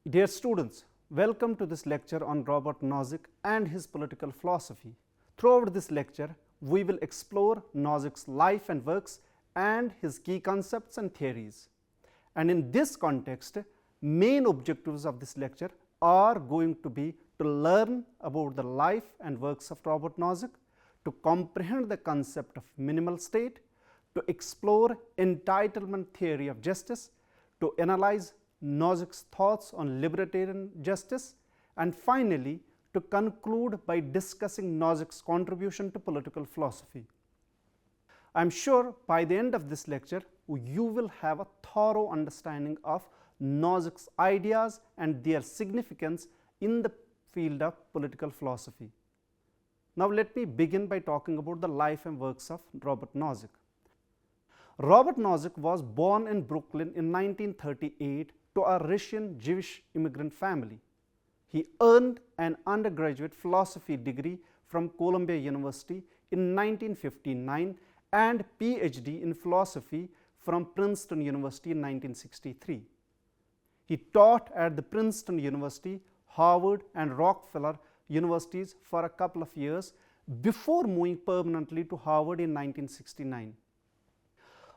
Dear students, welcome to this lecture on Robert Nozick and his political philosophy. Throughout this lecture, we will explore Nozick's life and works and his key concepts and theories. And in this context, main objectives of this lecture are going to be to learn about the life and works of Robert Nozick, to comprehend the concept of minimal state, to explore entitlement theory of justice, to analyze Nozick's thoughts on libertarian justice, and finally to conclude by discussing Nozick's contribution to political philosophy. I am sure by the end of this lecture you will have a thorough understanding of Nozick's ideas and their significance in the field of political philosophy. Now let me begin by talking about the life and works of Robert Nozick. Robert Nozick was born in Brooklyn in 1938 to a Russian Jewish immigrant family. He earned an undergraduate philosophy degree from Columbia University in 1959 and PhD in philosophy from Princeton University in 1963. He taught at the Princeton University, Harvard and Rockefeller universities for a couple of years before moving permanently to Harvard in 1969.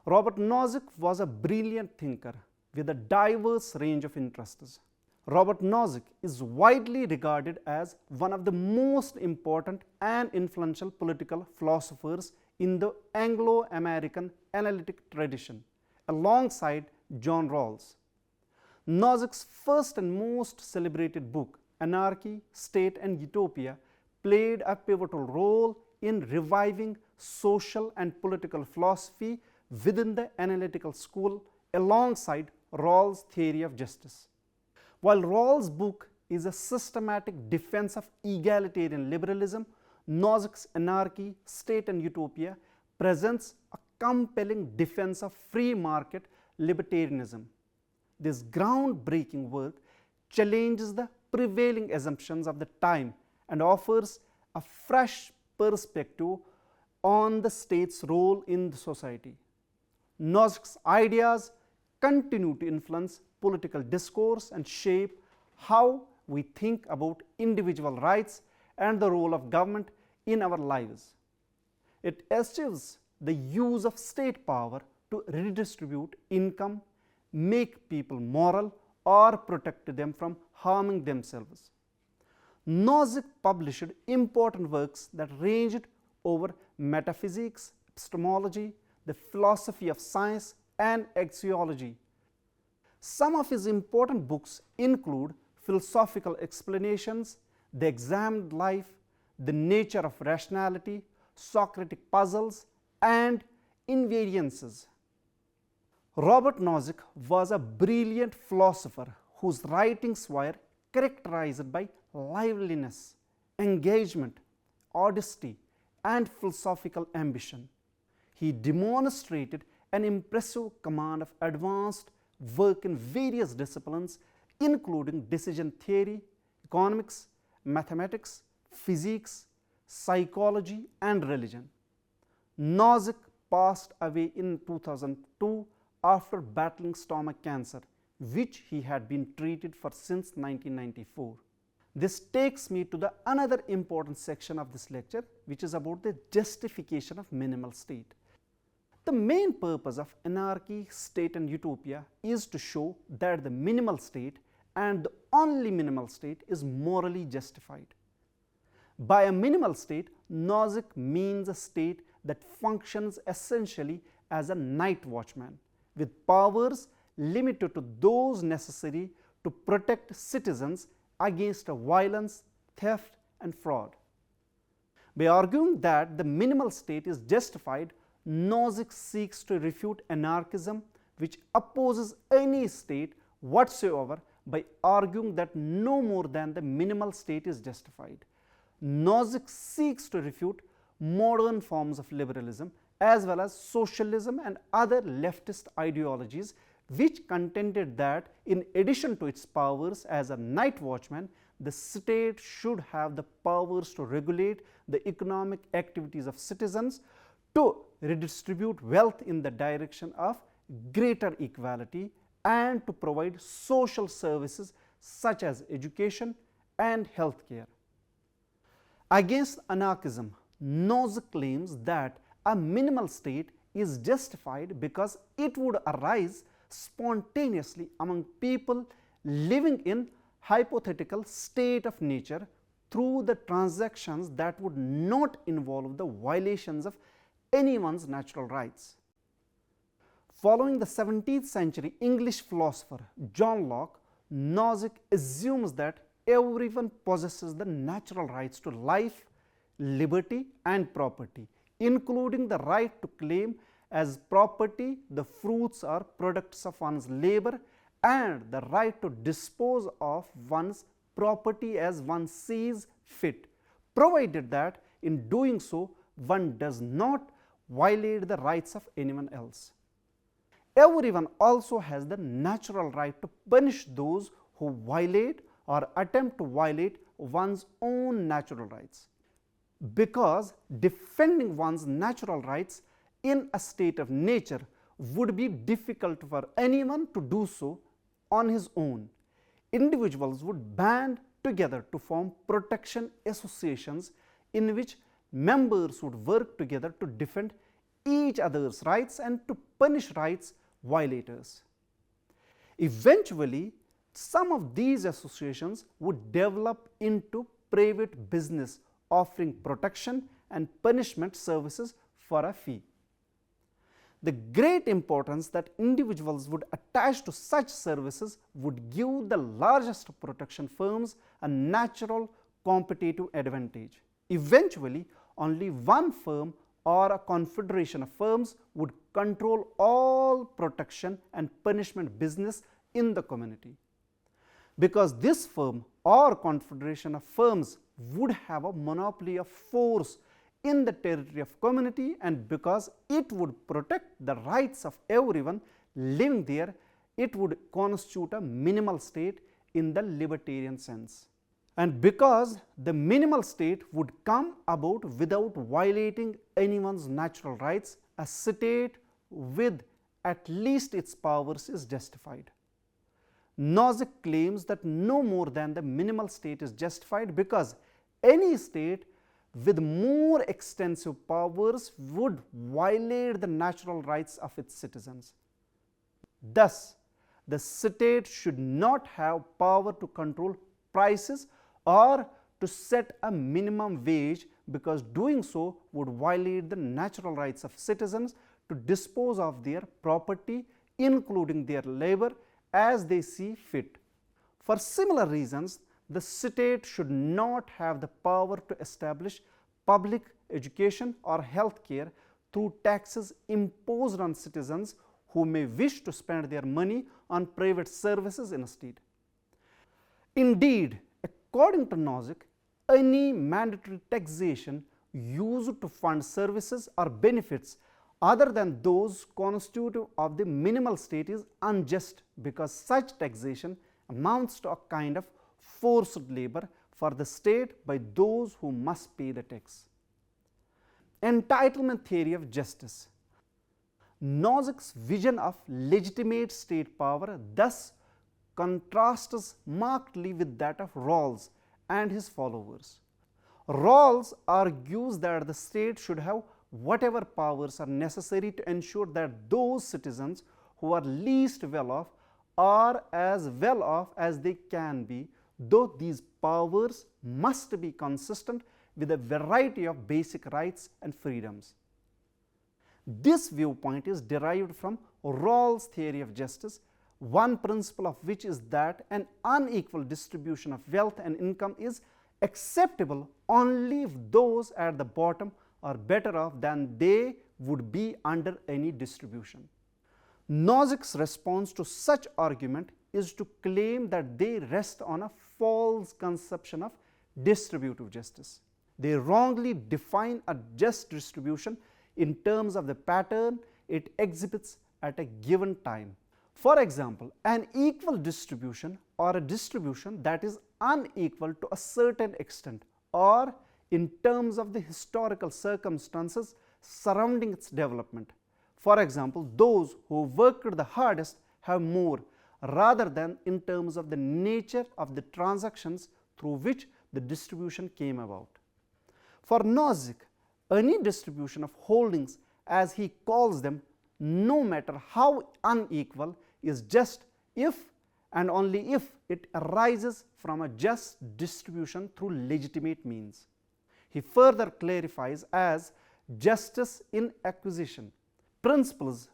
Robert Nozick was a brilliant thinker with a diverse range of interests. Robert Nozick is widely regarded as one of the most important and influential political philosophers in the Anglo-American analytic tradition, alongside John Rawls. Nozick's first and most celebrated book, Anarchy, State and Utopia, played a pivotal role in reviving social and political philosophy within the analytical school alongside Rawls' theory of justice. While Rawls' book is a systematic defense of egalitarian liberalism, Nozick's Anarchy, State and Utopia presents a compelling defense of free market libertarianism. This groundbreaking work challenges the prevailing assumptions of the time and offers a fresh perspective on the state's role in the society. Nozick's ideas continue to influence political discourse and shape how we think about individual rights and the role of government in our lives. It achieves the use of state power to redistribute income, make people moral, or protect them from harming themselves. Nozick published important works that ranged over metaphysics, epistemology, the philosophy of science, and axiology. Some of his important books include Philosophical Explanations, The Examined Life, The Nature of Rationality, Socratic Puzzles, and Invariances. Robert Nozick was a brilliant philosopher whose writings were characterized by liveliness, engagement, honesty, and philosophical ambition. He demonstrated an impressive command of advanced work in various disciplines, including decision theory, economics, mathematics, physics, psychology, and religion. Nozick passed away in 2002 after battling stomach cancer, which he had been treated for since 1994. This takes me to the another important section of this lecture, which is about the justification of minimal state. The main purpose of Anarchy, State and Utopia is to show that the minimal state and the only minimal state is morally justified. By a minimal state, Nozick means a state that functions essentially as a night watchman, with powers limited to those necessary to protect citizens against violence, theft, and fraud. By arguing that the minimal state is justified, Nozick seeks to refute anarchism, which opposes any state whatsoever, by arguing that no more than the minimal state is justified. Nozick seeks to refute modern forms of liberalism as well as socialism and other leftist ideologies, which contended that in addition to its powers as a night watchman, the state should have the powers to regulate the economic activities of citizens, to redistribute wealth in the direction of greater equality, and to provide social services such as education and healthcare. Against anarchism, Nozick claims that a minimal state is justified because it would arise spontaneously among people living in hypothetical state of nature through the transactions that would not involve the violations of anyone's natural rights. Following the 17th century English philosopher John Locke, Nozick assumes that everyone possesses the natural rights to life, liberty and property, including the right to claim as property the fruits or products of one's labor and the right to dispose of one's property as one sees fit, provided that in doing so one does not violate the rights of anyone else. Everyone also has the natural right to punish those who violate or attempt to violate one's own natural rights. Because defending one's natural rights in a state of nature would be difficult for anyone to do so on his own, individuals would band together to form protection associations in which members would work together to defend each other's rights and to punish rights violators. Eventually, some of these associations would develop into private business offering protection and punishment services for a fee. The great importance that individuals would attach to such services would give the largest protection firms a natural competitive advantage. Eventually, only one firm or a confederation of firms would control all protection and punishment business in the community. Because this firm or confederation of firms would have a monopoly of force in the territory of community, and because it would protect the rights of everyone living there, it would constitute a minimal state in the libertarian sense. And because the minimal state would come about without violating anyone's natural rights, a state with at least its powers is justified. Nozick claims that no more than the minimal state is justified because any state with more extensive powers would violate the natural rights of its citizens. Thus, the state should not have power to control prices or to set a minimum wage, because doing so would violate the natural rights of citizens to dispose of their property, including their labor, as they see fit. For similar reasons, the state should not have the power to establish public education or health care through taxes imposed on citizens who may wish to spend their money on private services in a state. Indeed, according to Nozick, any mandatory taxation used to fund services or benefits other than those constitutive of the minimal state is unjust, because such taxation amounts to a kind of forced labor for the state by those who must pay the tax. Entitlement theory of justice. Nozick's vision of legitimate state power thus contrasts markedly with that of Rawls and his followers. Rawls argues that the state should have whatever powers are necessary to ensure that those citizens who are least well off are as well off as they can be, though these powers must be consistent with a variety of basic rights and freedoms. This viewpoint is derived from Rawls' theory of justice, one principle of which is that an unequal distribution of wealth and income is acceptable only if those at the bottom are better off than they would be under any distribution. Nozick's response to such argument is to claim that they rest on a false conception of distributive justice. They wrongly define a just distribution in terms of the pattern it exhibits at a given time. For example, an equal distribution or a distribution that is unequal to a certain extent, or in terms of the historical circumstances surrounding its development. For example, those who worked the hardest have more, rather than in terms of the nature of the transactions through which the distribution came about. For Nozick, any distribution of holdings, as he calls them, no matter how unequal, is just if and only if it arises from a just distribution through legitimate means. He further clarifies as justice in acquisition, principles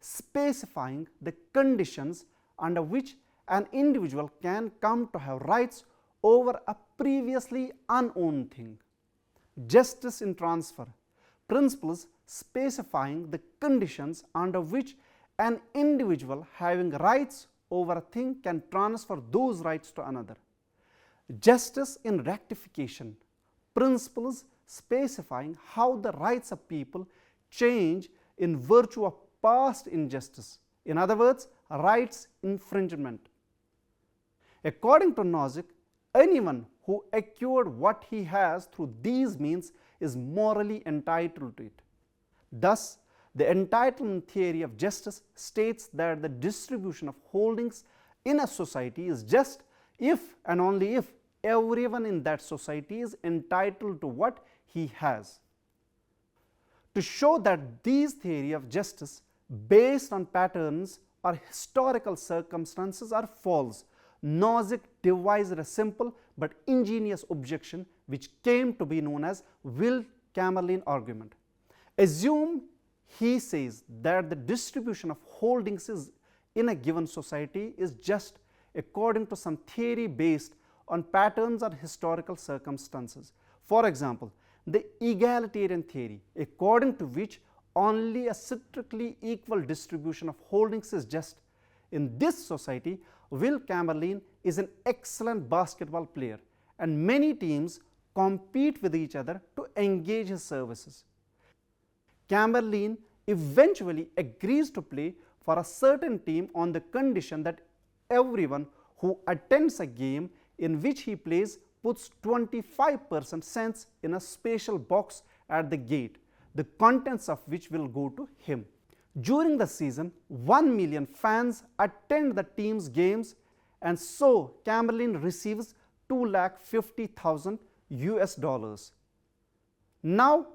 specifying the conditions under which an individual can come to have rights over a previously unowned thing. Justice in transfer, principles specifying the conditions under which an individual having rights over a thing can transfer those rights to another. Justice in rectification, principles specifying how the rights of people change in virtue of past injustice, in other words, rights infringement. According to Nozick, anyone who acquired what he has through these means is morally entitled to it. Thus, the entitlement theory of justice states that the distribution of holdings in a society is just if and only if everyone in that society is entitled to what he has. To show that these theory of justice based on patterns or historical circumstances are false, Nozick devised a simple but ingenious objection which came to be known as Will-Chamberlain argument. Assume, he says, that the distribution of holdings in a given society is just according to some theory based on patterns or historical circumstances. For example, the egalitarian theory, according to which only a strictly equal distribution of holdings is just. In this society, Will-Chamberlain is an excellent basketball player, and many teams compete with each other to engage his services. Chamberlain eventually agrees to play for a certain team on the condition that everyone who attends a game in which he plays puts 25% cents in a special box at the gate, the contents of which will go to him. During the season, 1 million fans attend the team's games, and so Chamberlain receives $250,000 US. Now,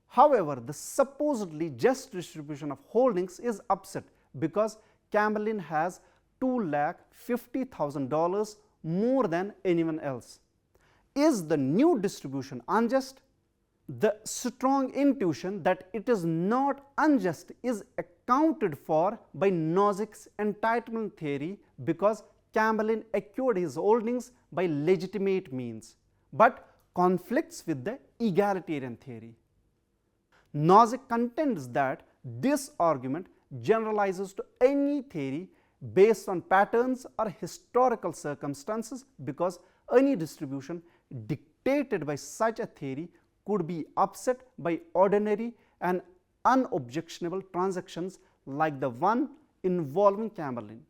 however, the supposedly just distribution of holdings is upset because Chamberlain has $250,000 more than anyone else. Is the new distribution unjust? The strong intuition that it is not unjust is accounted for by Nozick's entitlement theory because Chamberlain acquired his holdings by legitimate means, but conflicts with the egalitarian theory. Nozick contends that this argument generalizes to any theory based on patterns or historical circumstances because any distribution dictated by such a theory could be upset by ordinary and unobjectionable transactions like the one involving Chamberlain.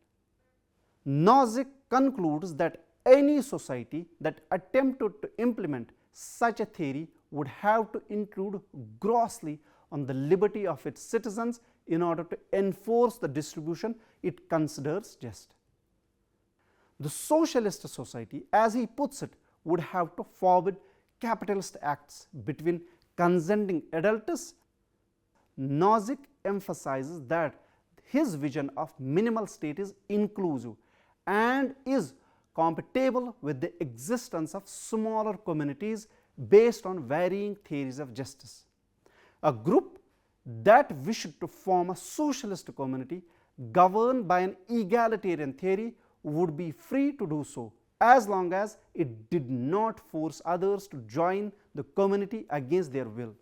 Nozick concludes that any society that attempted to implement such a theory would have to intrude grossly on the liberty of its citizens in order to enforce the distribution it considers just. The socialist society, as he puts it, would have to forbid capitalist acts between consenting adults. Nozick emphasizes that his vision of minimal state is inclusive and is compatible with the existence of smaller communities based on varying theories of justice. A group that wished to form a socialist community governed by an egalitarian theory would be free to do so, as long as it did not force others to join the community against their will.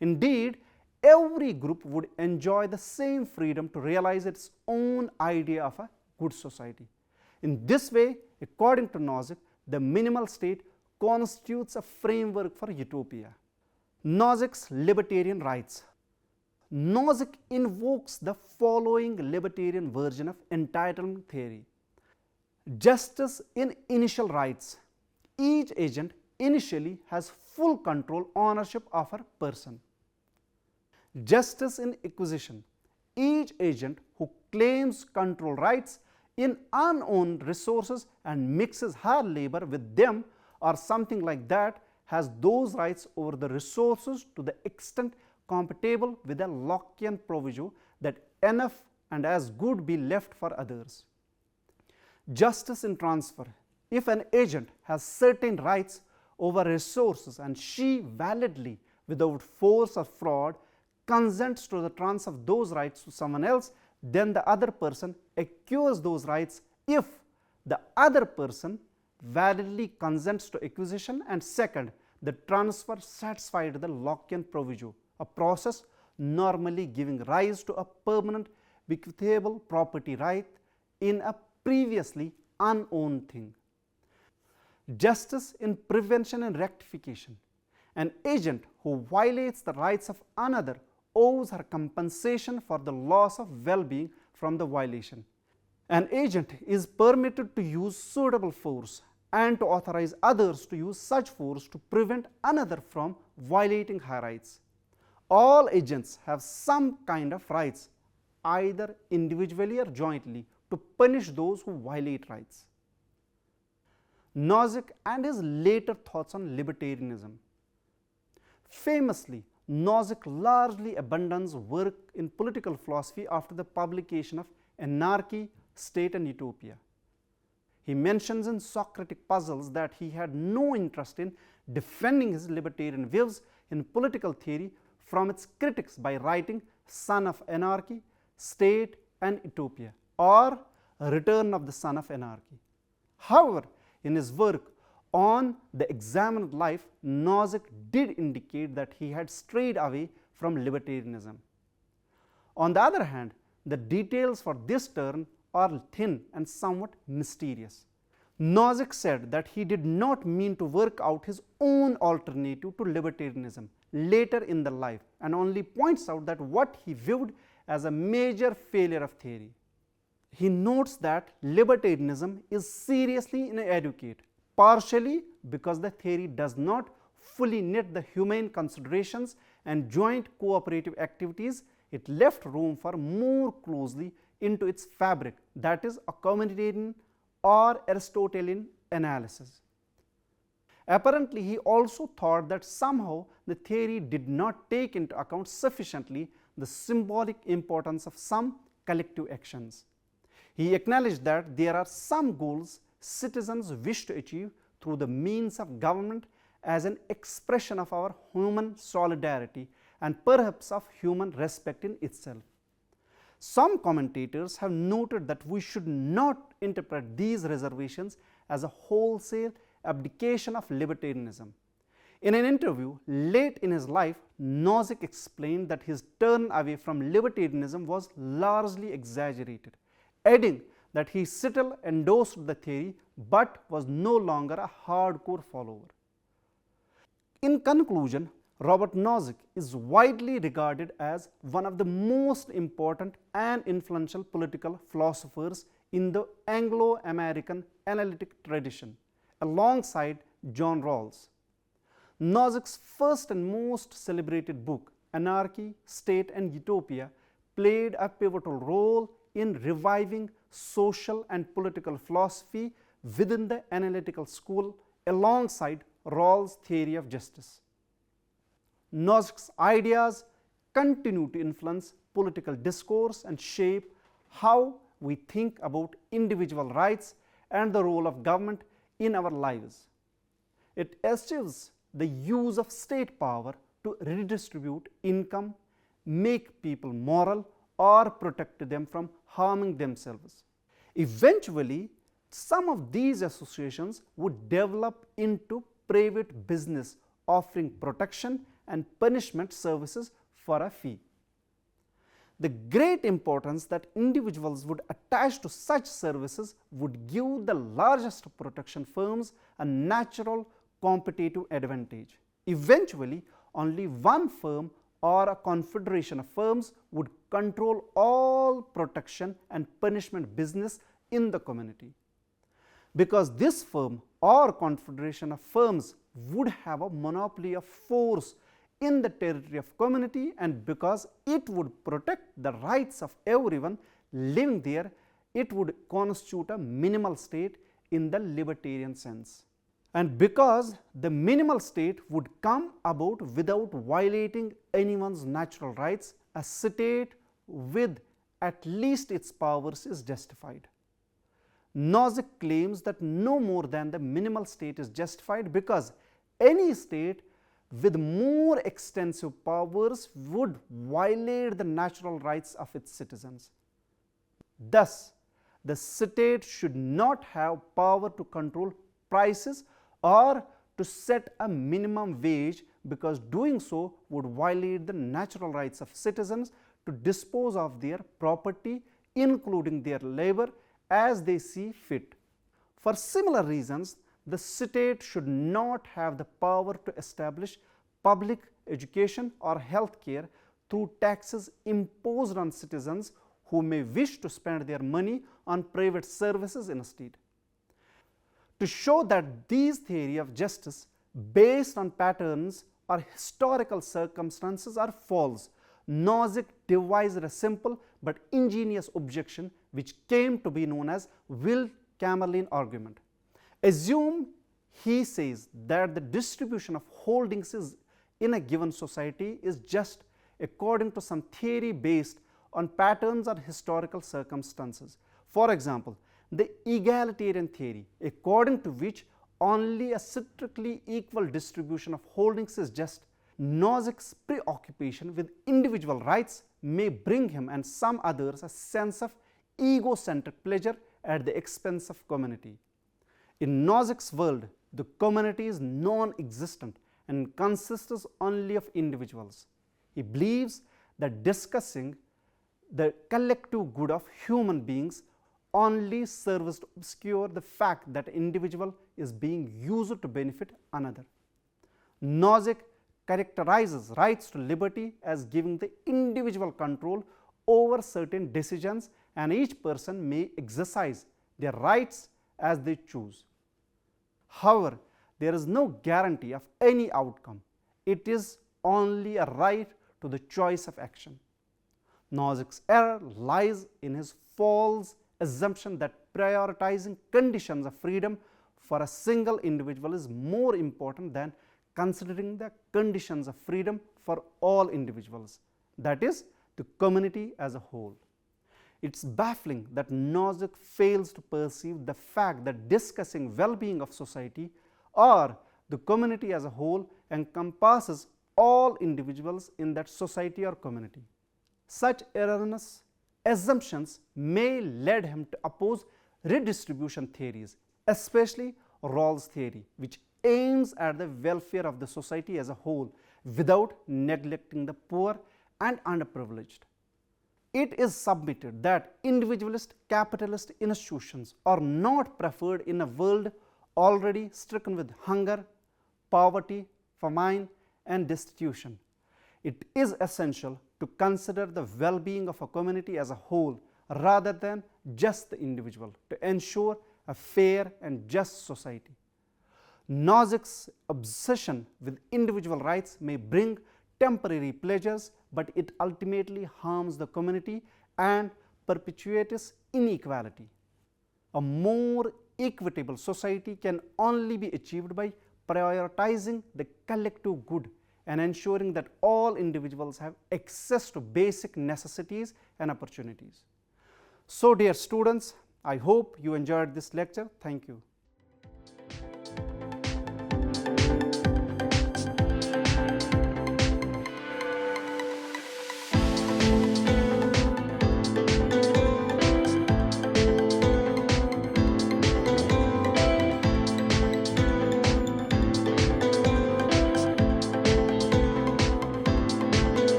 Indeed, every group would enjoy the same freedom to realize its own idea of a good society. In this way, according to Nozick, the minimal state constitutes a framework for utopia. Nozick's libertarian rights. Nozick invokes the following libertarian version of entitlement theory. Justice in initial rights. Each agent initially has full control, ownership of a person. Justice in acquisition. Each agent who claims control rights in unowned resources and mixes her labor with them or something like that, has those rights over the resources to the extent compatible with a Lockean proviso that enough and as good be left for others. Justice in transfer. If an agent has certain rights over resources and she validly, without force or fraud, consents to the transfer of those rights to someone else, then the other person acquires those rights if the other person validly consents to acquisition, and second, the transfer satisfied the Lockean proviso, a process normally giving rise to a permanent bequeathable property right in a previously unowned thing. Justice in prevention and rectification. An agent who violates the rights of another owes her compensation for the loss of well-being from the violation. An agent is permitted to use suitable force and to authorize others to use such force to prevent another from violating her rights. All agents have some kind of rights, either individually or jointly, to punish those who violate rights. Nozick and his later thoughts on libertarianism. Famously, Nozick largely abandons work in political philosophy after the publication of Anarchy, State and Utopia. He mentions in Socratic Puzzles that he had no interest in defending his libertarian views in political theory from its critics by writing Son of Anarchy, State and Utopia, or Return of the Son of Anarchy. However, in his work on the examined life, Nozick did indicate that he had strayed away from libertarianism. On the other hand, the details for this turn are thin and somewhat mysterious. Nozick said that he did not mean to work out his own alternative to libertarianism later in the life, and only points out that what he viewed as a major failure of theory. He notes that libertarianism is seriously inadequate, partially because the theory does not fully knit the humane considerations and joint cooperative activities. It left room for more closely into its fabric, that is, a communitarian or Aristotelian analysis. Apparently, he also thought that somehow the theory did not take into account sufficiently the symbolic importance of some collective actions. He acknowledged that there are some goals citizens wish to achieve through the means of government as an expression of our human solidarity and perhaps of human respect in itself. Some commentators have noted that we should not interpret these reservations as a wholesale abdication of libertarianism. In an interview late in his life, Nozick explained that his turn away from libertarianism was largely exaggerated, adding that he still endorsed the theory but was no longer a hardcore follower. In conclusion, Robert Nozick is widely regarded as one of the most important and influential political philosophers in the Anglo-American analytic tradition, alongside John Rawls. Nozick's first and most celebrated book, Anarchy, State and Utopia, played a pivotal role in reviving social and political philosophy within the analytical school alongside Rawls' theory of justice. Nozick's ideas continue to influence political discourse and shape how we think about individual rights and the role of government in our lives. It achieves the use of state power to redistribute income, make people moral, or protect them from harming themselves. Eventually, some of these associations would develop into private business offering protection and punishment services for a fee. The great importance that individuals would attach to such services would give the largest protection firms a natural competitive advantage. Eventually, only one firm or a confederation of firms would control all protection and punishment business in the community. Because this firm or confederation of firms would have a monopoly of force in the territory of community, and because it would protect the rights of everyone living there, it would constitute a minimal state in the libertarian sense. And because the minimal state would come about without violating anyone's natural rights, a state with at least its powers is justified. Nozick claims that no more than the minimal state is justified because any state with more extensive powers would violate the natural rights of its citizens. Thus, the state should not have power to control prices or to set a minimum wage, because doing so would violate the natural rights of citizens to dispose of their property, including their labor, as they see fit. For similar reasons, the state should not have the power to establish public education or health care through taxes imposed on citizens who may wish to spend their money on private services instead. To show that these theories of justice based on patterns or historical circumstances are false, Nozick devised a simple but ingenious objection which came to be known as Will-Camerlin argument. Assume, he says, that the distribution of holdings in a given society is just according to some theory based on patterns or historical circumstances. For example, the egalitarian theory, according to which only a strictly equal distribution of holdings is just. Nozick's preoccupation with individual rights may bring him and some others a sense of egocentric pleasure at the expense of community. In Nozick's world, the community is non-existent and consists only of individuals. He believes that discussing the collective good of human beings only serves to obscure the fact that an individual is being used to benefit another. Nozick characterizes rights to liberty as giving the individual control over certain decisions, and each person may exercise their rights as they choose. However, there is no guarantee of any outcome. It is only a right to the choice of action. Nozick's error lies in his false assumption that prioritizing conditions of freedom for a single individual is more important than considering the conditions of freedom for all individuals, that is, the community as a whole. It is baffling that Nozick fails to perceive the fact that discussing well-being of society or the community as a whole encompasses all individuals in that society or community. Such erroneous assumptions may lead him to oppose redistribution theories, especially Rawls' theory, which aims at the welfare of the society as a whole without neglecting the poor and underprivileged. It is submitted that individualist capitalist institutions are not preferred in a world already stricken with hunger, poverty, famine, and destitution. It is essential to consider the well-being of a community as a whole rather than just the individual to ensure a fair and just society. Nozick's obsession with individual rights may bring temporary pleasures, but it ultimately harms the community and perpetuates inequality. A more equitable society can only be achieved by prioritizing the collective good and ensuring that all individuals have access to basic necessities and opportunities. So, dear students, I hope you enjoyed this lecture. Thank you.